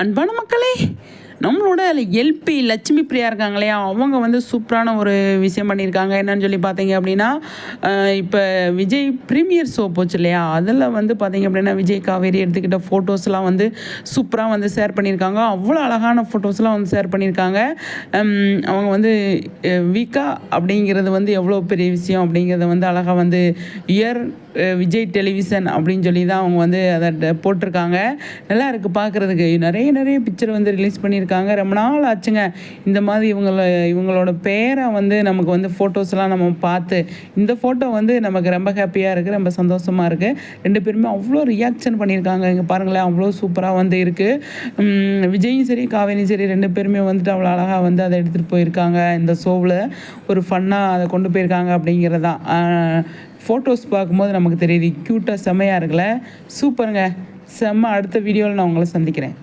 அன்பான மக்களே, நம்மளோட எல்பி லட்சுமி பிரியா இருக்காங்க இல்லையா, அவங்க வந்து சூப்பரான ஒரு விஷயம் பண்ணியிருக்காங்க. என்னன்னு சொல்லி பார்த்தீங்க அப்படின்னா, இப்போ விஜய் ப்ரீமியர் ஷோ போச்சு இல்லையா, அதில் வந்து பார்த்தீங்க அப்படின்னா விஜய் காவேரி எடுத்துக்கிட்ட ஃபோட்டோஸ்லாம் வந்து சூப்பராக வந்து ஷேர் பண்ணியிருக்காங்க. அவ்வளோ அழகான ஃபோட்டோஸ்லாம் வந்து ஷேர் பண்ணியிருக்காங்க. அவங்க வந்து வீக்கா அப்படிங்கிறது வந்து எவ்வளோ பெரிய விஷயம் அப்படிங்கிறத வந்து அழகாக வந்து இயர் விஜய் டெலிவிஷன் அப்படின்னு சொல்லி தான் அவங்க வந்து அதை போட்டிருக்காங்க. நல்லா இருக்குது பார்க்குறதுக்கு. நிறைய பிக்சர் வந்து ரிலீஸ் பண்ணியிருக்காங்க. ரொம்ப நாள் ஆச்சுங்க இந்த மாதிரி இவங்களோட பேரை வந்து நமக்கு வந்து ஃபோட்டோஸ்லாம் நம்ம பார்த்து. இந்த ஃபோட்டோ வந்து நமக்கு ரொம்ப ஹாப்பியாக இருக்குது, ரொம்ப சந்தோஷமாக இருக்குது. ரெண்டு பேருமே அவ்வளோ ரியாக்ஷன் பண்ணியிருக்காங்க. இங்கே பாருங்களேன், அவ்வளோ சூப்பராக வந்து இருக்குது. விஜயும் சரி காவேரியும் சரி ரெண்டு பேருமே வந்துட்டு அவ்வளோ அழகாக வந்து அதை எடுத்துகிட்டு போயிருக்காங்க. இந்த ஷோவில் ஒரு ஃபன்னாக அதை கொண்டு போயிருக்காங்க அப்படிங்கிறதான். ஃபோட்டோஸ் பார்க்கும்போது நமக்கு தெரியுது க்யூட்டாக செம்மையாக இருக்குல்ல. சூப்பருங்க, செம்ம. அடுத்த வீடியோவில் நான் உங்களை சந்திக்கிறேன்.